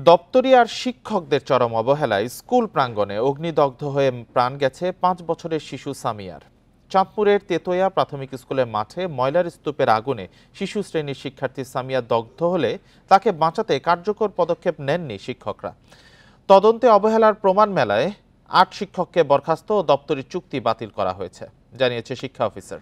দপ্তরি আর শিক্ষকদের চরম অবহেলায় স্কুল প্রাঙ্গণে অগ্নিদগ্ধ হয়ে প্রাণ গেছে 5 বছরের শিশু সামিয়ার। চাঁদপুরের তেতোয়া প্রাথমিক স্কুলের মাঠে ময়লার স্তূপের আগুনে শিশু শ্রেণীর শিক্ষার্থী সামিয়া দগ্ধ হলে তাকে বাঁচাতে কার্যকর পদক্ষেপ নেননি শিক্ষকরা। তদন্তে অবহেলার প্রমাণ মেলায় 8 শিক্ষককে বরখাস্ত ও দপ্তরির চুক্তি বাতিল করা হয়েছে, জানিয়েছে শিক্ষা অফিসার।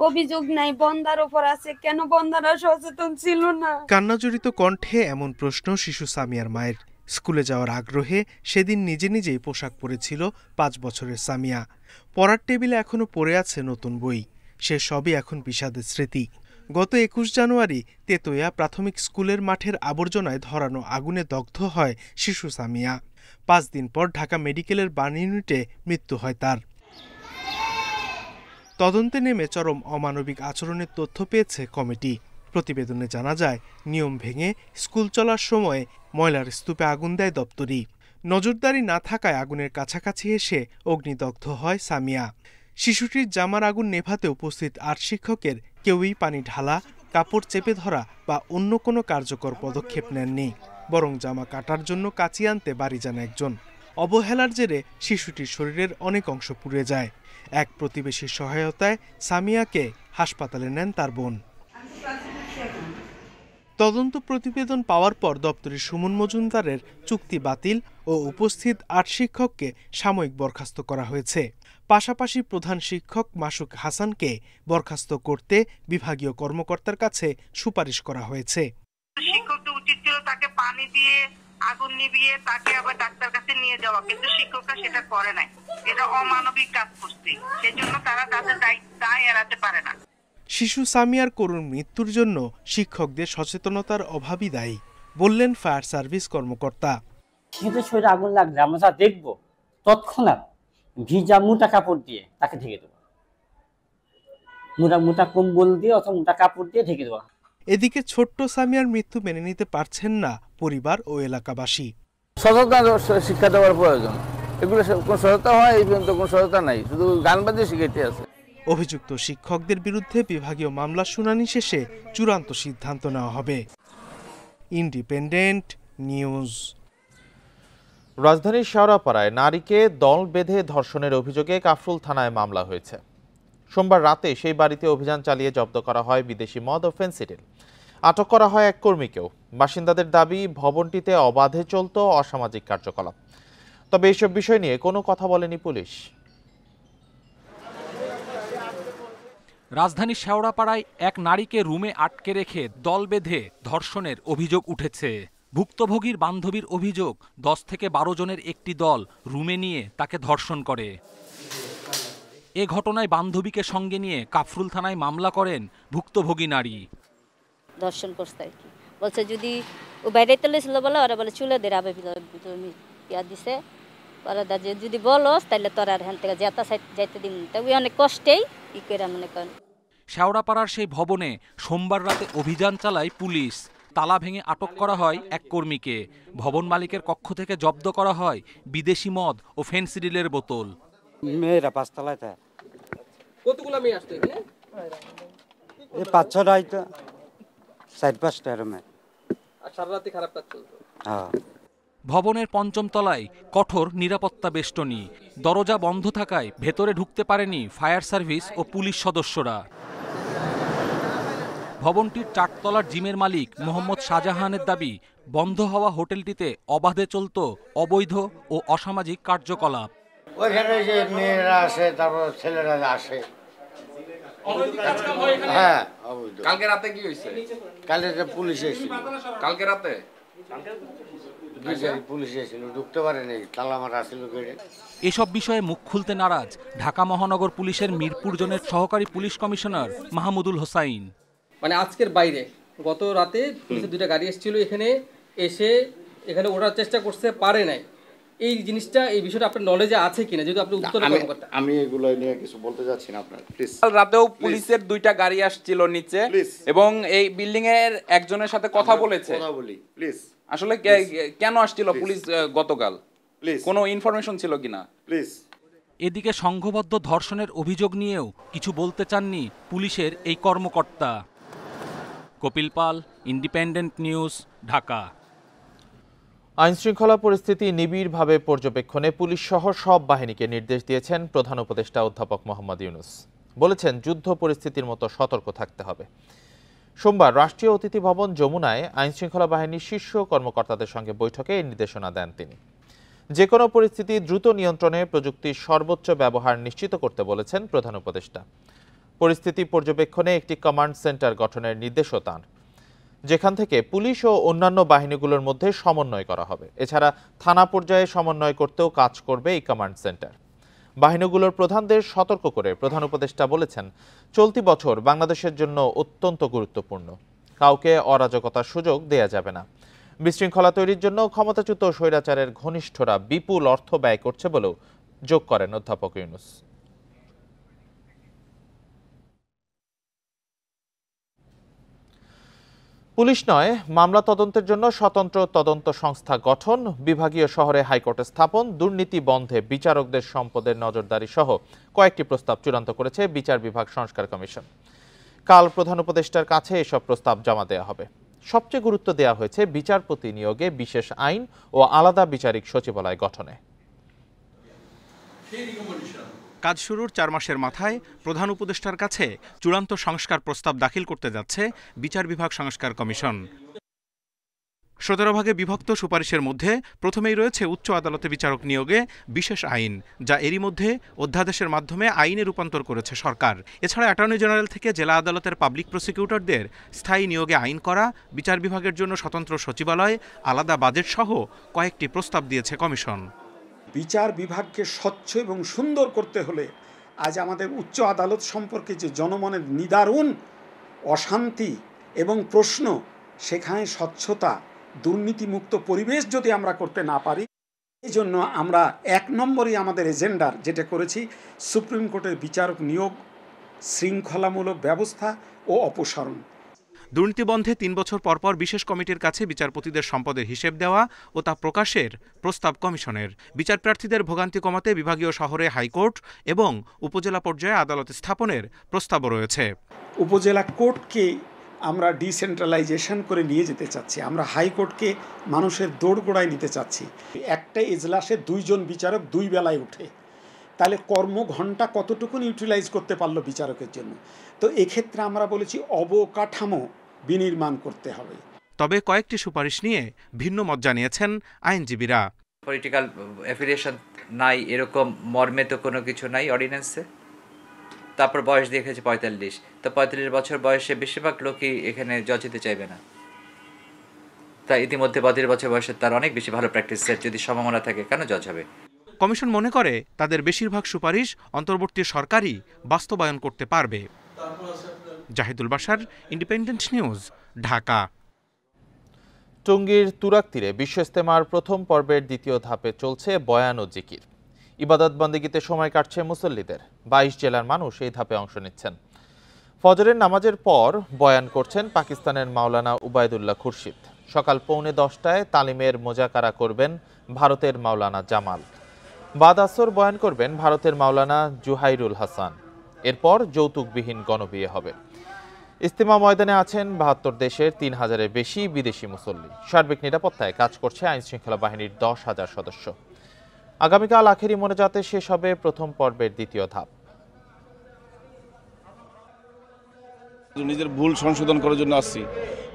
অভিযোগ নাই, বন্দার উপর আছে, কেন বন্দারা সচেতন ছিল না? কান্নাজড়িত কণ্ঠে এমন প্রশ্ন শিশু সামিয়ার মায়ের। স্কুলে যাওয়ার আগ্রহে সেদিন নিজে নিজেই পোশাক পরেছিল 5 বছরের সামিয়া। পড়ার টেবিলে এখনো পড়ে আছে নতুন বই। সে সবই এখন বিষাদের স্মৃতি। গত 21 জানুয়ারি তেতোয়া প্রাথমিক স্কুলের মাঠের আবর্জনায় ধরানো আগুনে দগ্ধ হয় শিশু সামিয়া। 5 দিন পর ঢাকা মেডিকেলের বার্ন ইউনিটে মৃত্যু হয় তার। তদন্তে নেমে চরম অমানবিক আচরণের তথ্য পেয়েছে কমিটি। প্রতিবেদনে জানা যায়, নিয়ম ভেঙে স্কুল চলার সময় ময়লার স্তূপে আগুন দেয় দপ্তরি। নজরদারি না থাকায় আগুনের কাছাকাছি এসে অগ্নিদগ্ধ হয় সামিয়া। শিশুটির জামার আগুন নেভাতে উপস্থিত 8 শিক্ষকের কেউই পানি ঢালা, কাপড় চেপে ধরা বা অন্য কোনো কার্যকর পদক্ষেপ নেননি, বরং জামা কাটার জন্য কাঁচি আনতে বাড়ি যান একজন। অবহেলার জেরে শিশুটির শরীরের অনেক অংশ পুড়ে যায়। এক প্রতিবেশীর সহায়তায় সামিয়াকে হাসপাতালে নেন তার বোন। তদন্ত প্রতিবেদন পাওয়ার পর দপ্তরের সুমন মজুমদারের চুক্তি বাতিল ও উপস্থিত 8 শিক্ষককে সাময়িক বরখাস্ত করা হয়েছে। পাশাপাশি প্রধান শিক্ষক মাসুক হাসানকে বরখাস্ত করতে বিভাগীয় কর্মকর্তার কাছে সুপারিশ করা হয়েছে। শিক্ষকদের উচিত ছিল তাকে পানি দিয়ে আগুন নিভিয়ে তাকে আবার ডাক্তার কাছে নিয়ে যাওয়া, কিন্তু শিক্ষকরা সেটা করে নাই। এটা অমানবিক কাজ করছে, সেজন্য তারা তাদের দায় এড়াতে পারে না। শিশু সামিয়ার করুণ মৃত্যুর জন্য শিক্ষকদের সচেতনতার অভাবই দায়ী, বললেন ফায়ার সার্ভিস কর্মকর্তা। খেতে শরীরে আগুন লাগলে আমরা যা দেখবো, তৎক্ষণাৎ ভিজা মোটা কাপড় দিয়ে তাকে ঢেকে দেবো, মোটা কম্বল দিয়ে অথবা মোটা কাপড় দিয়ে ঢেকে দেবো। এদিকে ছোট্ট সামিয়ার মৃত্যু মেনে নিতে পারছেন না পরিবার ও এলাকাবাসী। সততা শিক্ষা দেওয়ার প্রয়োজন। এগুলো কোন সততা হয়, এই পর্যন্ত কোন সততা নাই, শুধু গান বাজিয়ে শিখাইতে আছে। অভিযুক্ত শিক্ষকদের বিরুদ্ধে বিভাগীয় মামলা শুনানি শেষে চূড়ান্ত সিদ্ধান্ত নেওয়া হবে। Independent news. রাজধানীর শেওড়াপাড়ায় নারীকে দল বেঁধে ধর্ষণের অভিযোগে কাফরুল থানায় মামলা হয়েছে। সোমবার রাতে সেই বাড়িতে অভিযান চালিয়ে জব্দ করা হয় বিদেশি মদ ও ফেনসিডিল। আটক করা হয় এক কর্মীকেও। বাসিন্দাদের দাবি, ভবনটিতে অবাধে চলত অসামাজিক কার্যকলাপ। তবে এইসব বিষয় নিয়ে কোনো কথা বলেনি পুলিশ। রাজধানীর শেওড়াপাড়ায় এক নারীকে রুমে আটকে রেখে দল বেঁধে ধর্ষণের অভিযোগ উঠেছে। ভুক্তভোগীর বান্ধবীর অভিযোগ, 10 থেকে 12 জনের একটি দল রুমে নিয়ে তাকে ধর্ষণ করে। এ ঘটনায় বান্ধবীকে সঙ্গে নিয়ে কাফরুল থানায় মামলা করেন ভুক্তভোগী নারী। ধর্ষণ করছে আর কি, বলছে যদি ও বাইরে তেলেছিল বলে, ওরা বলে চুলে দিয়ে আবে ইয়া দিছে, ওরা যদি বলস তাহলে তোরা আর হ্যান থেকে যাইতে দিন, তাই অনেক কষ্টেই ই করে মনে করেন। শেওড়াপাড়ার সেই ভবনে সোমবার রাতে অভিযান চালায় পুলিশ। তালা ভেঙে আটক করা হয় এক কর্মীকে। ভবন মালিকের কক্ষ থেকে জব্দ করা হয় বিদেশি মদ ও ফেনসিডিলের বোতল। মেয়েরা 5 তলায় থাকে। কতগুলো মেয়ে আসতো এখানে? 5-6টা হয়তো, 4-5টা এরকম। আর সারা রাতে খারাপ কাজ চলতো। হ্যাঁ। ভবনের 5ম তলায় কঠোর নিরাপত্তা বেষ্টনী। দরজা বন্ধ থাকায় ভেতরে ঢুকতে পারেনি ফায়ার সার্ভিস ও পুলিশ সদস্যরা। ভবনটির 4 তলার জিমের মালিক মোহাম্মদ শাহজাহানের দাবি, বন্ধ হওয়া হোটেলটিতে অবাধে চলত অবৈধ ও অসামাজিক কার্যকলাপ। ওইখানে যে মেয়েরা আসে, তারপর ছেলেরা আসে। হ্যাঁ, কালকে রাতে কি হয়েছে? কালকে পুলিশ এসেছিল। কালকে রাতে পুলিশ এসেছিল, ঢুকতে পারেনি, তালা মারা ছিল। এসব বিষয়ে মুখ খুলতে নারাজ ঢাকা মহানগর পুলিশের মিরপুর জোনের সহকারী পুলিশ কমিশনার মাহমুদুল হোসাইন। মানে আজকের বাইরে গত রাতে পুলিশের 2টা গাড়ি এসেছিল, এখানে ওঠার চেষ্টা করতে পারে নাই। এই জিনিসটা, এই বিষয়টা আপনার নলেজে আছে কিনা, যেহেতু আপনি উত্তর কর্মকর্তা? আমি এগুলো নিয়ে কিছু বলতে যাচ্ছি না আপনার, প্লিজ। কাল রাতেও পুলিশের 2টা গাড়ি আসছিল নিচে, এবং এই বিল্ডিং এর একজনের সাথে কথা বলেছে। কথা বলি প্লিজ। আসলে কেন আসছিল পুলিশ গতকাল? প্লিজ, কোনো ইনফরমেশন ছিল কিনা প্লিজ। এদিকে সংঘবদ্ধ ধর্ষণের অভিযোগ নিয়েও কিছু বলতে চাননি পুলিশের এই কর্মকর্তা। কপিল পাল, ইন্ডিপেন্ডেন্ট নিউজ, ঢাকা। আইনশৃঙ্খলা পরিস্থিতি নিবিড়ভাবে পর্যবেক্ষণে পুলিশ সহ সব বাহিনীকে নির্দেশ দিয়েছেন প্রধান উপদেষ্টা অধ্যাপক মোহাম্মদ ইউনূস। বলেছেন, যুদ্ধ পরিস্থিতির মতো সতর্ক থাকতে হবে। সোমবার রাষ্ট্রীয় অতিথি ভবন যমুনায় আইনশৃঙ্খলা বাহিনীর শীর্ষ কর্মকর্তাদের সঙ্গে বৈঠকে এই নির্দেশনা দেন তিনি। যে কোনো পরিস্থিতি দ্রুত নিয়ন্ত্রণে প্রযুক্তির সর্বোচ্চ ব্যবহার নিশ্চিত করতে বলেছেন প্রধান উপদেষ্টা। পরিস্থিতি পর্যবেক্ষণে একটি কমান্ড সেন্টার গঠনের নির্দেশও তাঁর, যেখান থেকে পুলিশ ও অন্যান্য বাহিনীগুলোর মধ্যে সমন্বয় করা হবে। এছাড়া থানা পর্যায়ে সমন্বয় করতেও কাজ করবে এই কমান্ড সেন্টার। বাহিনীগুলোর প্রধানদের সতর্ক করে প্রধান উপদেষ্টা বলেছেন, চলতি বছর বাংলাদেশের জন্য অত্যন্ত গুরুত্বপূর্ণ। কাউকে অরাজকতার সুযোগ দেয়া যাবে না। বিশৃঙ্খলা তৈরির জন্য ক্ষমতাচ্যুত স্বৈরাচারের ঘনিষ্ঠরা বিপুল অর্থ ব্যয় করছে বলেও যোগ করেন অধ্যাপক ইউনূস। পুলিশ নয়, মামলা তদন্তের জন্য স্বতন্ত্র তদন্ত সংস্থা গঠন, বিভাগীয় শহরে হাইকোর্ট স্থাপন, দুর্নীতি বন্ধে বিচারকদের সম্পদের নজরদারি সহ কয়েকটি প্রস্তাব চূড়ান্ত করেছে বিচার বিভাগ সংস্কার কমিশন। কাল প্রধান উপদেষ্টার কাছে এসব প্রস্তাব জমা দেওয়া হবে। সবচেয়ে গুরুত্ব দেওয়া হয়েছে বিচারপতি নিয়োগে বিশেষ আইন ও আলাদা বিচারিক সচিবালয় গঠনে। কাজ শুরুর 4 মাসের মাথায় প্রধান উপদেষ্টার কাছে চূড়ান্ত সংস্কার প্রস্তাব দাখিল করতে যাচ্ছে বিচার বিভাগ সংস্কার কমিশন। 17 ভাগে বিভক্ত সুপারিশের মধ্যে প্রথমেই রয়েছে উচ্চ আদালতে বিচারক নিয়োগে বিশেষ আইন, যা এরই মধ্যে অধ্যাদেশের মাধ্যমে আইনে রূপান্তর করেছে সরকার। এছাড়া অ্যাটর্নি জেনারেল থেকে জেলা আদালতের পাবলিক প্রসিকিউটরদের স্থায়ী নিয়োগে আইন করা, বিচার বিভাগের জন্য স্বতন্ত্র সচিবালয়, আলাদা বাজেট সহ কয়েকটি প্রস্তাব দিয়েছে কমিশন। বিচার বিভাগকে স্বচ্ছ এবং সুন্দর করতে হলে আজ আমাদের উচ্চ আদালত সম্পর্কে যে জনমনের নিদারুণ অশান্তি এবং প্রশ্ন, সেখানে স্বচ্ছতা, দুর্নীতিমুক্ত পরিবেশ যদি আমরা করতে না পারি, এই জন্য আমরা 1 নম্বরই আমাদের এজেন্ডার যেটা করেছি, সুপ্রিম কোর্টের বিচারক নিয়োগ, শৃঙ্খলামূলক ব্যবস্থা ও অপসারণ। দুর্নীতি বন্ধে 3 বছর পরপর বিশেষ কমিটির কাছে বিচারপতিদের সম্পদের হিসেব দেওয়া ও তা প্রকাশের প্রস্তাব কমিশনের। বিচার প্রার্থীদের ভোগান্তি কমাতে বিভাগীয় শহরে হাইকোর্ট এবং উপজেলা পর্যায়ে আদালত স্থাপনের প্রস্তাবও রয়েছে। উপজেলা কোর্টকে আমরা ডিসেন্ট্রালাইজেশন করে নিয়ে যেতে চাচ্ছি। আমরা হাইকোর্টকে মানুষের দোরগোড়ায় নিতে চাচ্ছি। একটা এজলাসে 2 জন বিচারক 2 বেলায় উঠে, তাহলে কর্মঘণ্টা কতটুকুন ইউটিলাইজ করতে পারলো বিচারকের জন্য। তো এক্ষেত্রে আমরা বলেছি অবকাঠামো বিনির্মাণ করতে হবে। তবে কয়েকটি সুপারিশ নিয়ে ভিন্ন মত জানিয়েছেন আইনজীবীরা। পলিটিক্যাল অ্যাফিলিয়েশন নাই এরকম মর্মে তো কোনো কিছু নাই অর্ডিন্যান্সে। তারপর বয়স দেখেছে 45, তো 45 বছর বয়সে বেশিরভাগ লোকই এখানে জজ হতে চাইবে না। তাই ইতিমধ্যে 32 বছর বয়সে তার অনেক বেশি ভালো প্র্যাকটিসের যদি সম্ভাবনা থাকে, কেন জজ হবে? কমিশন মনে করে তাদের বেশিরভাগ সুপারিশ অন্তর্বর্তী সরকারই বাস্তবায়ন করতে পারবে। Zahidul Bashar, independent news, Dhaka. টঙ্গীর তুরাগ তীরে বিশ্ব ইজতেমার প্রথম পর্বের দ্বিতীয় ধাপে চলছে বয়ান ও জিকির। ইবাদত বন্দেগীতে সময় কাটছে মুসল্লিদের। 22 জেলার মানুষ এই ধাপে অংশ নিচ্ছেন। ফজরের নামাজের পর বয়ান করছেন পাকিস্তানের মাওলানা উবায়দুল্লাহ খুরশিদ। সকাল 9:45টায় তালিমের মোজাকারা করবেন ভারতের মাওলানা জামাল। বাদ আসর বয়ান করবেন ভারতের মাওলানা জুহাইরুল হাসান। এরপর যৌতুকবিহীন গণবিয়ে হবে। ইজতেমা ময়দানে আছেন 72 দেশের 3000-এর বেশি বিদেশি মুসল্লি। সার্বিক নিরাপত্তায় কাজ করছে আইনশৃঙ্খলা বাহিনীর 10,000 সদস্য। আগামীকাল আখেরি মোনাজাতে শেষ হবে প্রথম পর্বের দ্বিতীয় ধাপ। নিজের ভুল সংশোধন করার জন্য আসছি।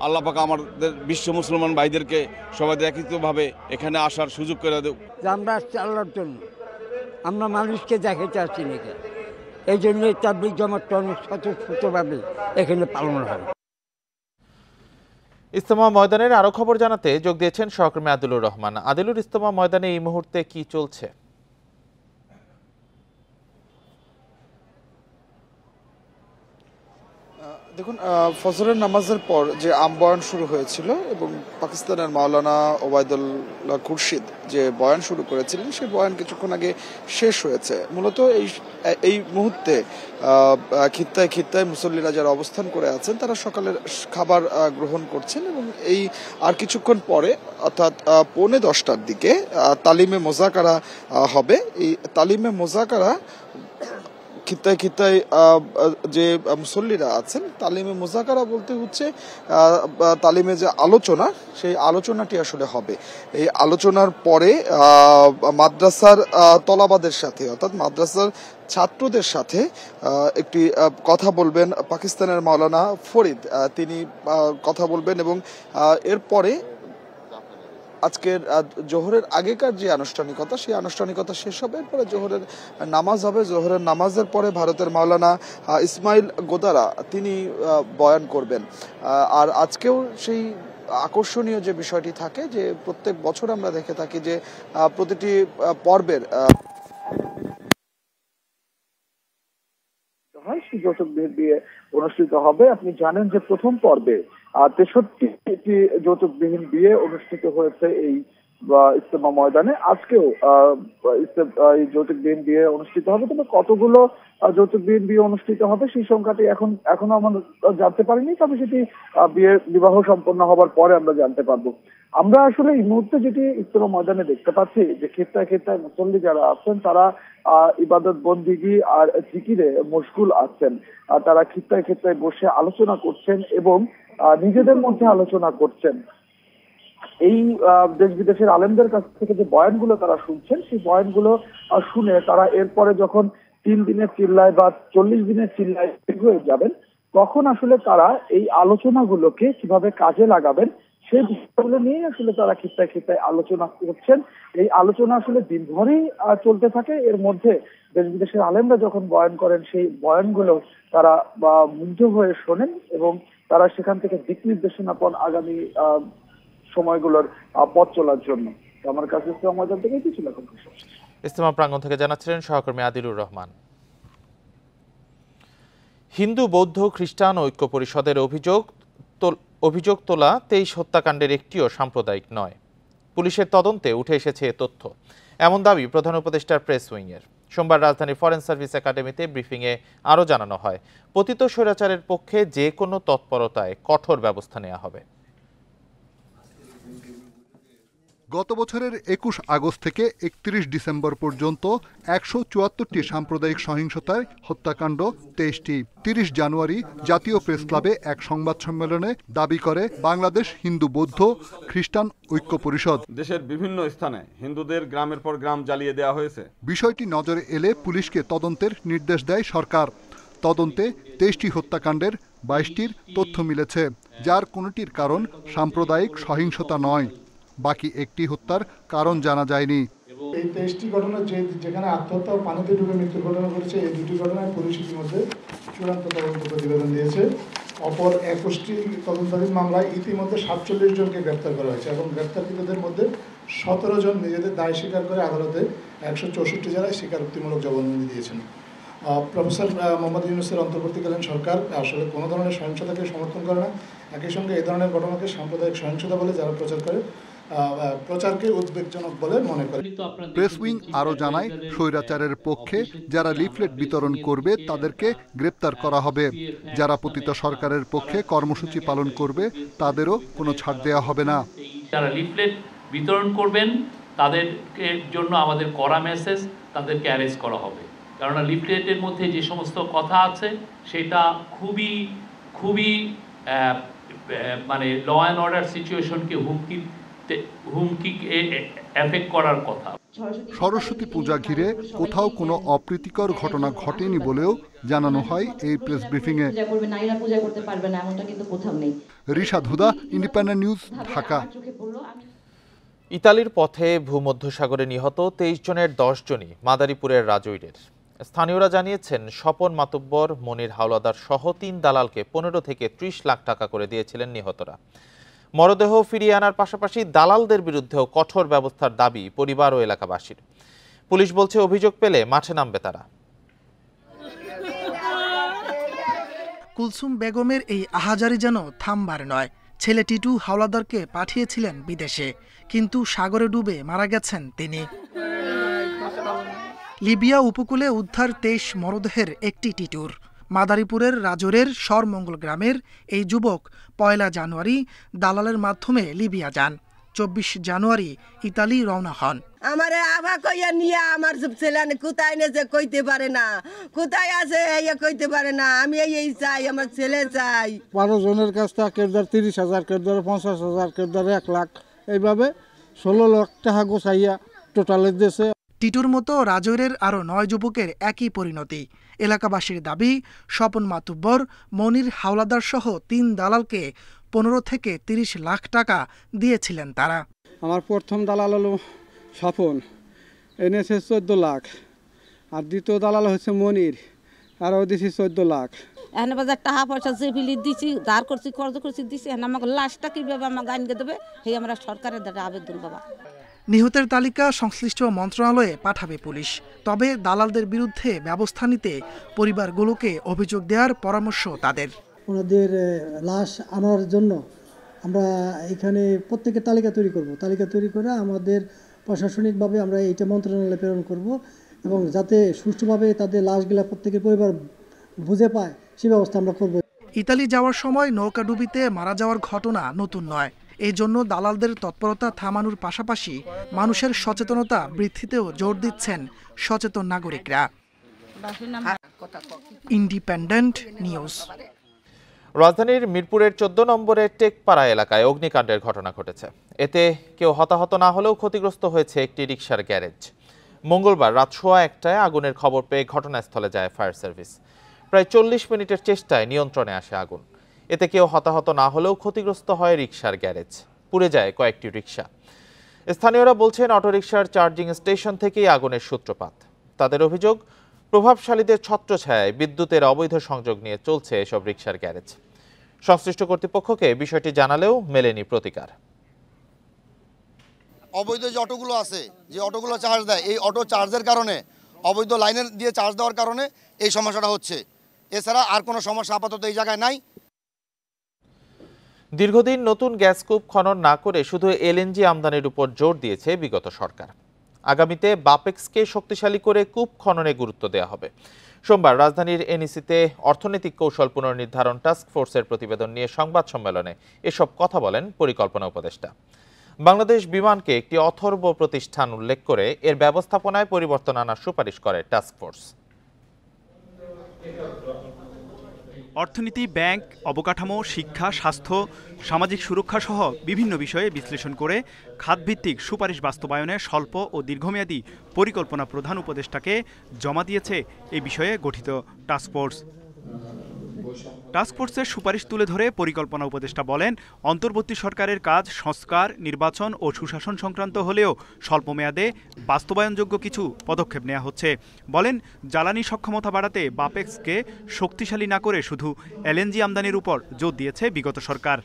আল্লাহ পাক আমাদের বিশ্ব মুসলমান ভাইদেরকে সবাই একত্রিতভাবে এখানে আসার সুযোগ করে দেব। আমরা আসছি আল্লাহর জন্য, আমরা মানুষকে দেখাতে আসছি নাকি, এই জন্য তাবলীগ জামাত অনেক স্বতঃস্ফূর্তভাবে এখানে পালন হয়। ইজতেমা ময়দানের আরো খবর জানাতে যোগ দিয়েছেন সহকর্মী আদিলুর রহমান। আদিলুর, ইজতেমা ময়দানে এই মুহূর্তে কি চলছে? দেখুন, ফজরের নামাজের পর যে বয়ান শুরু হয়েছিল এবং পাকিস্তানের মাওলানা ওবায়দুল্লাহ খুরশিদ যে বয়ান শুরু করেছিলেন, সেই বয়ান কিছুক্ষণ আগে শেষ হয়েছে। মূলত এই মুহূর্তে খিত্তায় খিত্তায় মুসল্লিরা যারা অবস্থান করে আছেন তারা সকালের খাবার গ্রহণ করছেন এবং এই আর কিছুক্ষণ পরে অর্থাৎ 9:45টার দিকে তালিমে মোজাকারা হবে। এই তালিমে মোজাকারা খিত্তায় খিত্তায় যে মুসল্লিরা আছেন, তালিমে মুজাকারা বলতে হচ্ছে তালিমে যে আলোচনা, সেই আলোচনাটি আসলে হবে। এই আলোচনার পরে মাদ্রাসার তলাবাদের সাথে, অর্থাৎ মাদ্রাসার ছাত্রদের সাথে একটি কথা বলবেন পাকিস্তানের মাওলানা ফরিদ, তিনি কথা বলবেন এবং এরপরে আজকের জোহরের আগেকার যে আনুষ্ঠানিকতা, সেই আনুষ্ঠানিকতা শেষ হবে। এরপরে জোহরের নামাজ হবে। জোহরের নামাজের পরে ভারতের মাওলানা ইসমাইল গোদারা তিনি বয়ান করবেন। আর আজকেও সেই আকর্ষণীয় যে বিষয়টি থাকে যে প্রত্যেক বছর আমরা দেখে থাকি যে প্রতিটি পর্বের যৌতুক বিয়ে অনুষ্ঠিত হবে। আপনি জানেন যে প্রথম পর্বে 63টি যৌতুকবিহীন বিয়ে অনুষ্ঠিত হয়েছে এই ইজতেমা ময়দানে। আজকেও এই যৌতুকবিহীন বিয়ে অনুষ্ঠিত হবে, তবে কতগুলো যৌতুকবিহীন বিয়ে অনুষ্ঠিত হবে সেই সংখ্যাটি এখনো আমরা জানতে পারিনি, তবে সেটি বিবাহ সম্পন্ন হবার পরে আমরা জানতে পারবো। আমরা আসলে এই মুহূর্তে যেটি ইজতেমা ময়দানে দেখতে পাচ্ছি যে খিত্তায় খিত্তায় মুসল্লি যারা আছেন তারা ইবাদত বন্দিগি আর জিকিরে মশগুল আছেন। তারা খিত্তায় খিত্তায় বসে আলোচনা করছেন এবং নিজেদের মধ্যে আলোচনা করছেন। এই দেশ বিদেশের আলেমদের কাছ থেকে যে বয়ানগুলো তারা শুনছেন, সেই বয়ানগুলো শুনে তারা এরপরে যখন 3 দিনের চিল্লায় বা 40 দিনের চিল্লায় হয়ে যাবেন, তখন আসলে তারা এই আলোচনাগুলোকে কিভাবে কাজে লাগাবেন সেই বিষয়গুলো নিয়ে আসলে তারা খিত্তায় খিত্তায় আলোচনা করছেন। এই আলোচনা আসলে দিনভরই চলতে থাকে। এর মধ্যে দেশ বিদেশের আলেমরা যখন বয়ান করেন, সেই বয়ানগুলো তারা মুগ্ধ হয়ে শোনেন এবং তারা সেখান থেকে দিক নির্দেশনা পান আগামী সময়গুলোর পথ চলার জন্য। আমার কাছে ময়দান থেকে কিছু ছিল। ইজতেমা প্রাঙ্গণ থেকে জানাচ্ছিলেন সহকর্মী আদিলুর রহমান। হিন্দু বৌদ্ধ খ্রিস্টান ঐক্য পরিষদের অভিযোগ তোলা 23 হত্যাকাণ্ডের একটিও সাম্প্রদায়িক নয়। পুলিশের তদন্তে উঠে এসেছে এ তথ্য, এমন দাবি প্রধান উপদেষ্টার প্রেস উইংয়ের। সোমবার রাজধানীর ফরেন সার্ভিস একাডেমিতে ব্রিফিংয়ে আরও জানানো হয়, পতিত স্বৈরাচারের পক্ষে যে কোনো তৎপরতায় কঠোর ব্যবস্থা নেওয়া হবে। গত বছরের 21 আগস্ট থেকে 31 ডিসেম্বর পর্যন্ত 174টি সাম্প্রদায়িক সহিংসতায় হত্যাকাণ্ড 23টি। 30 জানুয়ারি জাতীয় প্রেস ক্লাবে এক সংবাদ সম্মেলনে দাবি করে বাংলাদেশ হিন্দু বৌদ্ধ খ্রিস্টান ঐক্য পরিষদ, দেশের বিভিন্ন স্থানে হিন্দুদের গ্রামের পর গ্রাম জ্বালিয়ে দেওয়া হয়েছে। বিষয়টি নজরে এলে পুলিশকে তদন্তের নির্দেশ দেয় সরকার। তদন্তে 23টি হত্যাকাণ্ডের 22টির তথ্য মিলেছে, যার কোনোটির কারণ সাম্প্রদায়িক সহিংসতা নয়। বাকি একটি হত্যার কারণ জানা যায়নি। এই 23টি ঘটনা যেখানে আত্মহত্যা ও পানিতে ডুবে মৃত্যুর ঘটনা ঘটেছে, এই দুটি ঘটনায় পুলিশ ইতিমধ্যে চূড়ান্ত তদন্ত প্রতিবেদন দিয়েছে। অপর 21টি তদন্তাধীন মামলায় ইতিমধ্যে 47 জনকে গ্রেপ্তার করা হয়েছে এবং গ্রেপ্তারকৃতদের মধ্যে 17 জন নিজেদের দায় স্বীকার করে আদালতে 164 জেলায় স্বীকারোক্তিমূলক জবানবন্দি দিয়েছেন। প্রফেসর মোহাম্মদ ইউনূসের অন্তর্বর্তীকালীন সরকার আসলে কোনো ধরনের সহিংসতাকে সমর্থন করে না। একই সঙ্গে এই ধরনের ঘটনাকে সাম্প্রদায়িক সহিংসতা বলে যারা প্রচার করে, প্রচারকে উদ্বেগজনক বলে মনে করে। প্রেস উইং আরও জানায়, স্বৈরাচারের পক্ষে যারা লিফলেট বিতরণ করবে তাদেরকে গ্রেপ্তার করা হবে। যারা পতিত সরকারের পক্ষে কর্মসূচি পালন করবে তাদেরও কোনো ছাড় দেওয়া হবে না। যারা লিফলেট বিতরণ করবেন তাদেরকে জন্য আমাদের কড়া মেসেজ, তাদেরকে অ্যারেস্ট করা হবে। কারণ লিফলেটের মধ্যে যে সমস্ত কথা আছে সেটা খুবই মানে ল অ্যান্ড অর্ডার সিচুয়েশনকে হুমকি এফেক্ট করার কথা। সরস্বতী পূজা ঘিরে কোথাও কোনো অপ্রীতিকর ঘটনা ঘটেনি বলেও জানানো হয় এই প্রেস ব্রিফিংয়ে। রিশাদ হুদা, ইন্ডিপেন্ডেন্ট নিউজ, ঢাকা। ইতালির পথে ভূমধ্যসাগরে নিহত 23 জনের 10 জনই মাদারীপুরের রাজৈরের। স্থানীয়রা জানিয়েছেন, স্বপন মাতব্বর, মনির হাওলাদার সহ 3 দালালকে 15 থেকে 30 লাখ টাকা করে দিয়েছিলেন নিহতরা। মরদেহ ফিরিয়ে আনার পাশাপাশি দালালদের বিরুদ্ধেও কঠোর ব্যবস্থার দাবি পরিবার ও এলাকাবাসীর। পুলিশ বলছে, অভিযোগ পেলে মাঠে নামবে তারা। কুলসুম বেগমের এই আহাজারি যেন থামবার নয়। ছেলে টিটু হাওলাদারকে পাঠিয়েছিলেন বিদেশে, কিন্তু সাগরে ডুবে মারা গেছেন তিনি। লিবিয়া উপকূলে উদ্ধার 23 মরদেহের একটি টিটুর। মাদারীপুরের রাজৌরের সরমঙ্গল গ্রামের এই যুবক 1 জানুয়ারি দালালের মাধ্যমে লিবিয়া যান। 24 জানুয়ারি ইতালি রওনা হন। আমার আভা কইয়া নিয়ে আমার সব ছেলে কোথায় নেছে কইতে পারে না, কোথায় আছে কইতে পারে না। আমি এই চাই, আমার ছেলে চাই। 12 জনের কাছ থেকে কেদার 30,000, কেদার 50,000, কেদার 1 লাখ, এইভাবে 16 লাখ টাকা গোছাইয়া টোটালে দিয়েছে। টিটুর মতো রাজৈরের আরও 9 যুবকের একই পরিণতি। এলাকাবাসীর দাবি, স্বপন মাতুব্বর, মনির হাওলাদার সহ 3 দালালকে 15 থেকে 30 লাখ টাকা দিয়েছিলেন তারা। আমার প্রথম দালাল হলো স্বপন, এনেছে 14 লাখ, আর দ্বিতীয় দালাল হচ্ছে মনির, আরও দিছি 14 লাখ। এখানে বাজার টাকা পয়সা যে ফিলি দিছি, ধার করছি, খরচ করছি, দিছি, আমাকে লাশটা কীভাবে আমাকে আইনকে দেবে সেই আমরা সরকারের দ্বারা আবেদন বাবা। নিহতের তালিকা সংশ্লিষ্ট মন্ত্রণালয়ে পাঠাবে পুলিশ। তবে দালালদের বিরুদ্ধে ব্যবস্থা নিতে পরিবারগুলোকে অভিযোগ দেওয়ার পরামর্শ তাদের। ওনাদের লাশ আনার জন্য আমরা এখানে প্রত্যেকের তালিকা তৈরি করব। তালিকা তৈরি করে আমাদের প্রশাসনিকভাবে আমরা এইটা মন্ত্রণালয়ে প্রেরণ করব, এবং যাতে সুষ্ঠুভাবে তাদের লাশগুলা প্রত্যেকের পরিবার বুঝে পায় সে ব্যবস্থা আমরা করব। ইতালি যাওয়ার সময় নৌকাডুবিতে মারা যাওয়ার ঘটনা নতুন নয়। এই জন্য দালালদের তৎপরতা থামানোর পাশাপাশি মানুষের সচেতনতা বৃদ্ধিতেও জোর দিচ্ছেন সচেতন নাগরিকরা। Independent news. রাজধানীর মিরপুরের 14 নম্বরের টেকপাড়া এলাকায় অগ্নিকাণ্ডের ঘটনা ঘটেছে। এতে কেউ হতাহত না হলেও ক্ষতিগ্রস্ত হয়েছে একটি রিকশার গ্যারেজ। মঙ্গলবার রাত 1:15টায় আগুনের খবর পেয়ে ঘটনাস্থলে যায় ফায়ার সার্ভিস। প্রায় 40 মিনিটের চেষ্টায় নিয়ন্ত্রণে আসে আগুন। এতে কেউ হতাহত না হলেও ক্ষতিগ্রস্ত হয় রিকশার গ্যারেজ, পুড়ে যায় কয়েকটি রিকশা। স্থানীয়রা বলছেন অটোরিকশার চার্জিং স্টেশন থেকেই আগুনের সূত্রপাত। তাদের অভিযোগ, প্রভাবশালীদের ছত্রছায়ায় বিদ্যুতের অবৈধ সংযোগ নিয়ে চলছে এসব রিকশার গ্যারেজ। সংশ্লিষ্ট কর্তৃপক্ষকে বিষয়টি জানালেও মেলেনি প্রতিকার। অবৈধ যে অটোগুলো আছে, যে অটোগুলো চার্জ দেয়, এই অটো চার্জের কারণে, অবৈধ লাইনের দিয়ে চার্জ দেওয়ার কারণে এই সমস্যাটা হচ্ছে। এছাড়া আর কোনো সমস্যা আপাতত এই জায়গায় নাই। দীর্ঘদিন নতুন গ্যাস কূপ খনন না করে শুধু এলএনজি আমদানির উপর জোর দিয়েছে বিগত সরকার। আগামীতে বাপেক্সকে শক্তিশালী করে কূপ খননে গুরুত্ব দেওয়া হবে। সোমবার রাজধানীর এনইসিতে অর্থনৈতিক কৌশল পুনর্নির্ধারণ টাস্ক ফোর্সের প্রতিবেদন নিয়ে সংবাদ সম্মেলনে এসব কথা বলেন পরিকল্পনা উপদেষ্টা। বাংলাদেশ বিমানকে একটি অথর্ব প্রতিষ্ঠান উল্লেখ করে এর ব্যবস্থাপনায় পরিবর্তন আনার সুপারিশ করে টাস্ক ফোর্স। অর্থনীতি, ব্যাংক, অবকাঠামো, শিক্ষা, স্বাস্থ্য, সামাজিক সুরক্ষা সহ বিভিন্ন বিষয়ে বিশ্লেষণ করে খাতভিত্তিক সুপারিশ বাস্তবায়নে স্বল্প ও দীর্ঘমেয়াদী পরিকল্পনা প্রধান উপদেষ্টাকে জমা দিয়েছে এই বিষয়ে গঠিত টাস্কফোর্স। টাস্কফোর্সের সুপারিশ তুলে ধরে পরিকল্পনা উপদেষ্টা বলেন, অন্তর্বর্তী সরকারের কাজ সংস্কার, নির্বাচন ও সুশাসন সংক্রান্ত হলেও স্বল্প মেয়াদে বাস্তবায়নযোগ্য কিছু পদক্ষেপ নেওয়া হচ্ছে। বলেন, জ্বালানি সক্ষমতা বাড়াতে বাপেক্সকে শক্তিশালী না করে শুধু এলএনজি আমদানির উপর জোর দিয়েছে বিগত সরকার।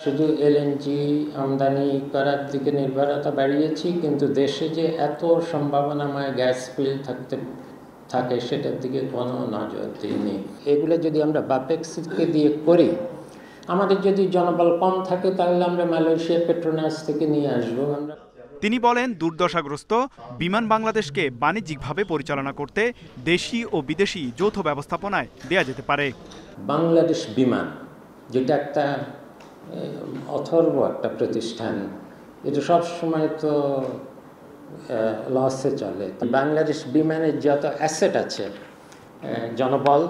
শুধু এলএনজি আমদানি করার দিকে নির্ভরতা বাড়িয়েছি, কিন্তু দেশে যে এত সম্ভাবনাময় গ্যাস ফিল্ড থাকে সেটার দিকে কোনো নজর দিইনি। এগুলো যদি আমরা বাপেক্সকে দিয়ে করি, আমাদের যদি জনবল কম থাকে তাহলে আমরা মালয়েশিয়া পেট্রোনাস থেকে নিয়ে আসবো। তিনি বলেন, দুর্দশাগ্রস্ত বিমান বাংলাদেশকে বাণিজ্যিকভাবে পরিচালনা করতে দেশি ও বিদেশি যৌথ ব্যবস্থাপনায় দেয়া যেতে পারে। বাংলাদেশ বিমান যেটা একটা অথর্ব একটা প্রতিষ্ঠান, এটা সব সময় তো লসে চলে। বাংলাদেশ বিমানের যত অ্যাসেট আছে, জনবল,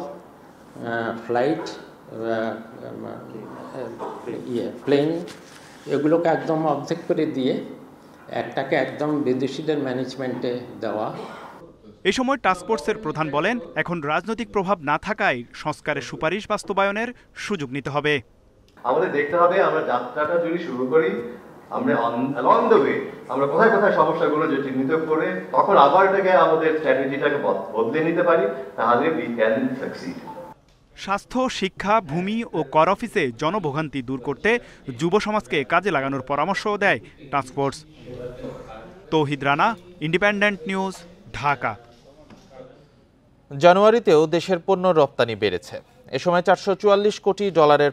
ফ্লাইট, প্লেন, এগুলোকে একদম অর্ধেক করে দিয়ে একটাকে একদম বিদেশিদের ম্যানেজমেন্টে দেওয়া। এই সময় টাস্কফোর্সের প্রধান বলেন, এখন রাজনৈতিক প্রভাব না থাকায় সংস্কারের সুপারিশ বাস্তবায়নের সুযোগ নিতে হবে। আমাদের দেখতে হবে আমরা যাত্রাটা যদি শুরু করি, আমরা along the way আমরা কোথায় কোথায় সমস্যাগুলো যে চিহ্নিত করে তখন আবার এটাকে আমাদের স্ট্র্যাটেজিটাকে বদলে নিতে পারি, তাহলে we can succeed। স্বাস্থ্য, শিক্ষা, ভূমি ও কর অফিসে জনভোগান্তি দূর করতে যুব সমাজকে কাজে লাগানোর পরামর্শও দেয় টাস্কফোর্স। তৌহিদ রানা, ইন্ডিপেন্ডেন্ট নিউজ, ঢাকা। জানুয়ারিতেও দেশের পণ্য রপ্তানি বেড়েছে। এ সময় $444 কোটি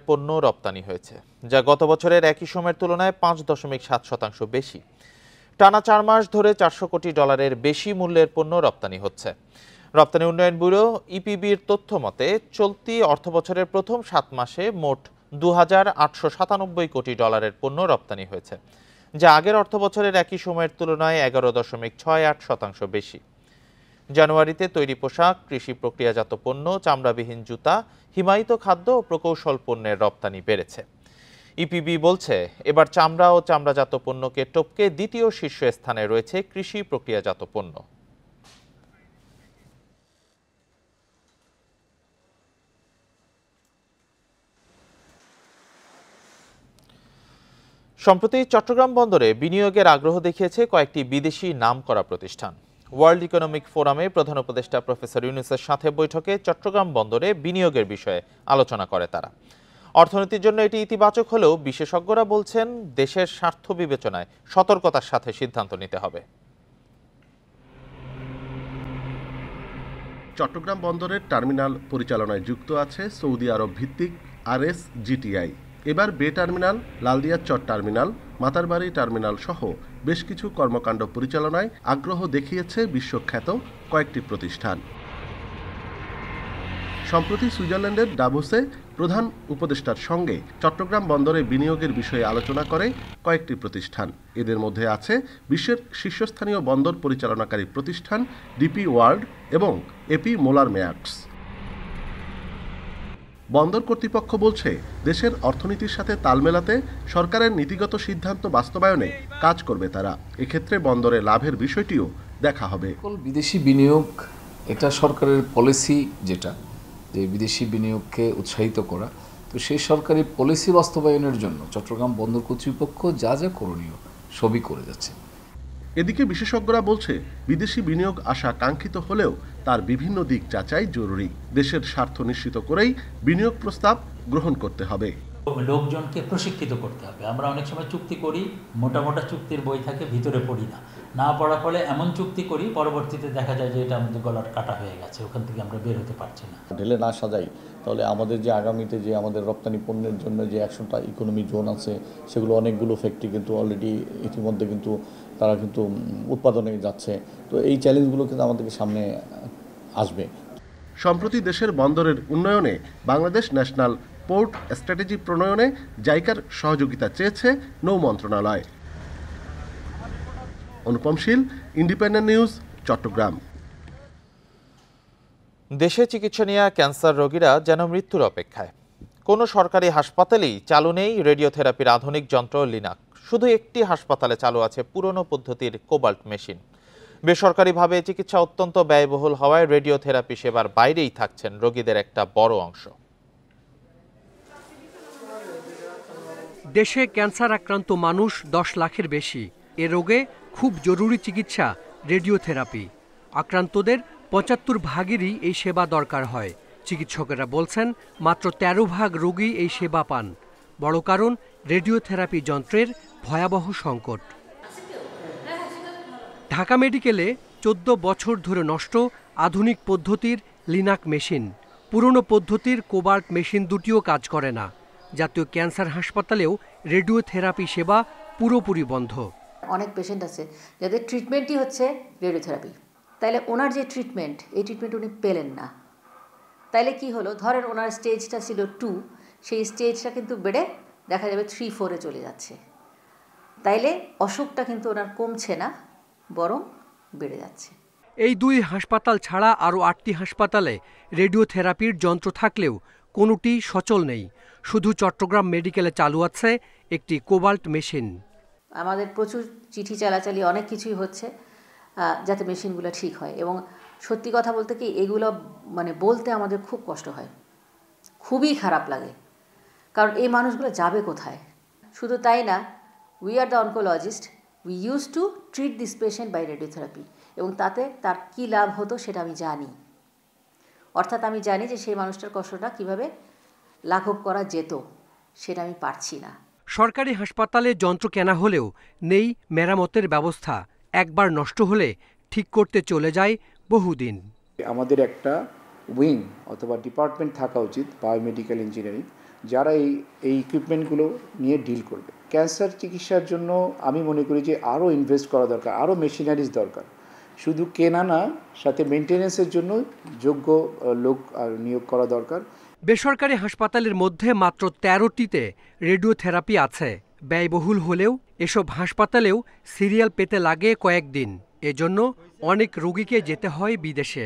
পণ্য রপ্তানি হয়েছে, যা গত বছরের একই সময়ের তুলনায় 5.7% বেশি। টানা 4 মাস ধরে $400 কোটি বেশি মূল্যের পণ্য রপ্তানি হচ্ছে। রপ্তানি উন্নয়ন ব্যুরো ইপিবির তথ্য মতে চলতি অর্থবছরের প্রথম 7 মাসে মোট $2,897 কোটি পণ্য রপ্তানি হয়েছে, যা আগের অর্থবছরের একই সময়ের তুলনায় 11.68% বেশি। জানুয়ারিতে তৈরি পোশাক, কৃষি প্রক্রিয়াজাত পণ্য, চামড়াবিহীন জুতা, হিমায়িত খাদ্য ও প্রকৌশল পণ্যের রপ্তানি বেড়েছে। ইপিবি বলছে, এবার চামড়া ও চামড়াজাত পণ্যকে টপকে দ্বিতীয় শীর্ষস্থানে রয়েছে কৃষি প্রক্রিয়াজাত পণ্য। সম্প্রতি চট্টগ্রাম বন্দরে বিনিয়োগের আগ্রহ দেখিয়েছে কয়েকটি বিদেশি নামকরা প্রতিষ্ঠান। ওয়ার্ল্ড ইকোনমিক ফোরামে প্রধান উপদেষ্টা প্রফেসর ইউনূসের সাথে বৈঠকে চট্টগ্রাম বন্দরে বিনিয়োগের বিষয়ে আলোচনা করে তারা। অর্থনীতির জন্য এটি ইতিবাচক হলেও বিশেষজ্ঞরা বলছেন, দেশের স্বার্থ বিবেচনায় সতর্কতার সাথে সিদ্ধান্ত নিতে হবে। চট্টগ্রাম বন্দরের টার্মিনাল পরিচালনায় যুক্ত আছে সৌদি আরব ভিত্তিক RSGTI। এবার বে টার্মিনাল, লালদিয়া চর টার্মিনাল, মাতারবাড়ি টার্মিনাল সহ বেশ কিছু কর্মকাণ্ড পরিচালনায় আগ্রহ দেখিয়েছে বিশ্বখ্যাত কয়েকটি প্রতিষ্ঠান। সম্প্রতি সুইজারল্যান্ডের ডাভোসে প্রধান উপদেষ্টার সঙ্গে চট্টগ্রাম বন্দরে বিনিয়োগের বিষয়ে আলোচনা করে কয়েকটি প্রতিষ্ঠান। এদের মধ্যে আছে বিশ্বের শীর্ষস্থানীয় বন্দর পরিচালনাকারী প্রতিষ্ঠান DP ওয়ার্ল্ড এবং AP মোলার মেয়ার্স। বন্দর কর্তৃপক্ষ বলছে, দেশের অর্থনীতির সাথে তাল মেলাতে সরকারের নীতিগত সিদ্ধান্ত বাস্তবায়নে কাজ করবে তারা। এক্ষেত্রে বন্দরে লাভের বিষয়টিও দেখা হবে। বিদেশি বিনিয়োগ এটা সরকারের পলিসি, যেটা যে বিদেশি বিনিয়োগকে উৎসাহিত করা, তো সেই সরকারি পলিসি বাস্তবায়নের জন্য চট্টগ্রাম বন্দর কর্তৃপক্ষ যা যা করণীয় সবই করে যাচ্ছে। এদিকে বিশেষজ্ঞরা বলছে, বিদেশি বিনিয়োগ আসা কাঙ্ক্ষিত হলেও তার বিভিন্ন দিক যাচাই জরুরি। দেশের স্বার্থ নিশ্চিত করেই বিনিয়োগ প্রস্তাব গ্রহণ করতে হবে। লোকজনকে প্রশিক্ষিত করতে হবে। আমরা অনেক সময় চুক্তি করি, মোটা মোটা চুক্তির বই থাকে, ভিতরে পড়ি না পড়ার ফলে এমন চুক্তি করি, পরবর্তীতে দেখা যায় যে এটা আমাদের গলার কাটা হয়ে গেছে, ওখান থেকে আমরা বের হতে পারছি না। ঢেলে না সাজাই তাহলে আমাদের যে আগামীতে যে আমাদের রপ্তানি পণ্যের জন্য যে 100টা ইকোনমি জোন আছে, সেগুলো অনেকগুলো ফ্যাক্টরি কিন্তু অলরেডি ইতিমধ্যে কিন্তু তারা কিন্তু উৎপাদনে যাচ্ছে। তো এই চ্যালেঞ্জগুলো কিন্তু আমাদেরকে সামনে আসবে। সম্প্রতি দেশের বন্দরের উন্নয়নে বাংলাদেশ ন্যাশনাল পোর্ট স্ট্র্যাটেজি প্রণয়নে জাইকার সহযোগিতা চেয়েছে নৌ মন্ত্রণালয়। অনুপম শীল, ইন্ডিপেন্ডেন্ট নিউজ, চট্টগ্রাম। দেশে চিকিৎসা নেওয়া ক্যান্সার রোগীরা যেন মৃত্যুর অপেক্ষায়। কোনো সরকারি হাসপাতালেই চালু নেই রেডিওথেরাপির আধুনিক যন্ত্র লিনাক। শুধু একটি হাসপাতালে চালু আছে পুরনো পদ্ধতির কোবাল্ট মেশিন। বেসরকারিভাবে চিকিৎসা অত্যন্ত ব্যয়বহুল হওয়ায় রেডিওথেরাপি সেবার বাইরেই থাকছেন রোগীদের একটা বড় অংশ। দেশে ক্যান্সার আক্রান্ত মানুষ 10 লাখের বেশি। এ রোগে খুব জরুরি চিকিৎসা রেডিওথেরাপি। আক্রান্তদের 75 ভাগেরই এই সেবা দরকার হয়। চিকিৎসকেরা বলছেন, মাত্র 13 ভাগ রোগী এই সেবা পান। বড় কারণ রেডিওথেরাপি যন্ত্রের ভয়াবহ সংকট। ঢাকা মেডিকেলে 14 বছর ধরে নষ্ট আধুনিক পদ্ধতির লিনাক মেশিন। পুরনো পদ্ধতির কোবাল্ট মেশিন দুটিও কাজ করে না। জাতীয় ক্যান্সার হাসপাতালেও রেডিওথেরাপি সেবা পুরোপুরি বন্ধ। অনেক পেশেন্ট আছে যাদের ট্রিটমেন্টই হচ্ছে রেডিওথেরাপি, তাইলে ওনার যে ট্রিটমেন্ট, এই ট্রিটমেন্ট উনি পেলেন না। তাইলে কি হলো, ধরেন ওনার স্টেজটা ছিল 2, সেই স্টেজটা কিন্তু বেড়ে দেখা যাবে 3-4-এ চলে যাচ্ছে। তাইলে অসুখটা কিন্তু ওনার কমছে না, বরং বেড়ে যাচ্ছে। এই 2 হাসপাতাল ছাড়া আরও 8টি হাসপাতালে রেডিওথেরাপির যন্ত্র থাকলেও কোনোটি সচল নেই। শুধু চট্টগ্রাম মেডিকেলে চালু আছে একটি কোবাল্ট মেশিন। আমাদের প্রচুর চিঠি চালাচালি অনেক কিছুই হচ্ছে যাতে মেশিনগুলো ঠিক হয়, এবং সত্যি কথা বলতে কি এগুলো বলতে আমাদের খুব কষ্ট হয়, খুবই খারাপ লাগে, কারণ এই মানুষগুলো যাবে কোথায়। শুধু তাই না, we are the oncologist, we use to treat this patient by radiotherapy, এবং তাতে তার কী লাভ হতো সেটা আমি জানি। অর্থাৎ আমি জানি যে সেই মানুষটার কষ্টটা কীভাবে লাঘব করা যেত, সেটা আমি পারছি না। সরকারি হাসপাতালে যন্ত্র কেনা হলেও নেই মেরামতের ব্যবস্থা। একবার নষ্ট হলে ঠিক করতে চলে যায় বহুদিন। আমাদের একটা উইং অথবা ডিপার্টমেন্ট থাকা উচিত, বায়োমেডিক্যাল ইঞ্জিনিয়ারিং, যারা এই ইকুইপমেন্টগুলো নিয়ে ডিল করবে। ক্যান্সার চিকিৎসার জন্য আমি মনে করি যে আরও ইনভেস্ট করা দরকার, আরও মেশিনারিজ দরকার। শুধু কেনা না, সাথে মেনটেন্যান্সের জন্য যোগ্য লোক নিয়োগ করা দরকার। বেসরকারি হাসপাতালের মধ্যে মাত্র 13টিতে রেডিওথেরাপি আছে। ব্যয়বহুল হলেও এসব হাসপাতালেও সিরিয়াল পেতে লাগে কয়েকদিন। এজন্য অনেক রোগীকে যেতে হয় বিদেশে।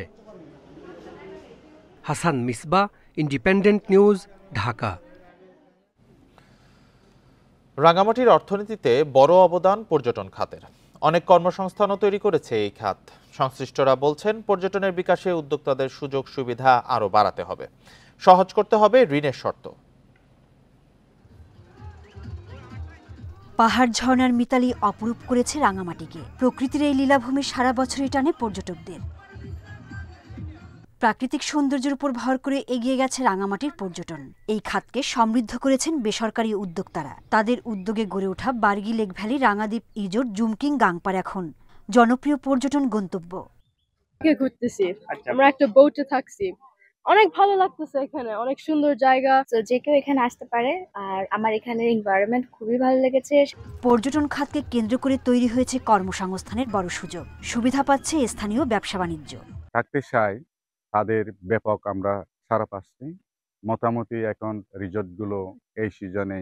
Hasan Misba, independent news, Dhaka. রাঙামাটির অর্থনীতিতে বড় অবদান পর্যটন খাতের। অনেক কর্মসংস্থানও তৈরি করেছে এই খাত। সংশ্লিষ্টরা বলছেন, পর্যটনের বিকাশে উদ্যোক্তাদের সুযোগ সুবিধা আরও বাড়াতে হবে, সহজ করতে হবে ঋণের শর্ত। পাহাড় ঝর্ণার মিতালি অপরূপ করেছে রাঙামাটিকে। প্রকৃতির এই লীলাভূমি সারা বছরই টানে পর্যটকদের। প্রাকৃতিক সৌন্দর্যের উপর ভর করে এগিয়ে গেছে রাঙামাটির পর্যটন। এই খাতকে সমৃদ্ধ করেছেন বেসরকারি উদ্যোক্তারা। তাদের উদ্যোগে গড়ে ওঠা Bargi lake valley, Rangadweep resort, জুমকিং গাংপার এখন জনপ্রিয় পর্যটন গন্তব্য। ঘুরতেছি, আমরা একটা বোটে থাকছি, অনেক ভালো লাগতেছে। এখানে অনেক সুন্দর জায়গা, যে কেউ এখানে আসতে পারে। আর আমার এখানের এনভায়রনমেন্ট খুবই ভালো লেগেছে। পর্যটন খাতকে কেন্দ্র করে তৈরি হয়েছে কর্মসংস্থানের বড় সুযোগ। সুবিধা পাচ্ছে স্থানীয় ব্যবসা বাণিজ্য। থাকতে চাই, তাদের ব্যাপক আমরা সাড়া পাচ্ছি। মোটামুটি এখন রিসোর্টগুলো এই সিজনে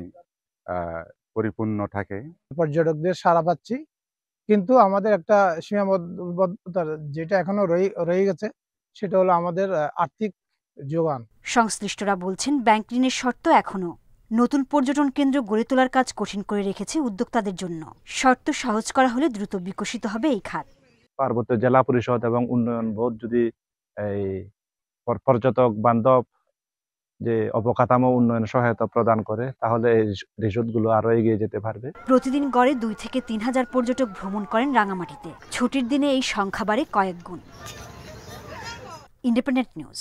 পরিপূর্ণ থাকে। পর্যটকদের সাড়া পাচ্ছি, কিন্তু আমাদের একটা সীমাবদ্ধতা যেটা এখনো রয়ে গেছে, সেটা হলো আমাদের আর্থিক যোগান। সংশ্লিষ্টরা বলছেন, ব্যাংক ঋণের শর্ত এখনো। নতুন পর্যটন কেন্দ্র গড়ে তোলার কাজ কঠিন করে রেখেছে উদ্যোক্তাদের জন্য। শর্ত সহজ করা হলে দ্রুত বিকশিত হবে এই খাত। পার্বত্য জেলা পরিষদ এবং উন্নয়ন বোর্ড যদি এই পর্যটক বান্ধব যে অবকাঠামো উন্নয়ন সহায়তা প্রদান করে, তাহলে এই রিসোর্টগুলো আরো এগিয়ে যেতে পারবে। প্রতিদিন গড়ে 2 থেকে 3 হাজার পর্যটক ভ্রমণ করেন রাঙামাটিতে। ছুটির দিনে এই সংখ্যা বাড়ে কয়েক গুণ। Independent news.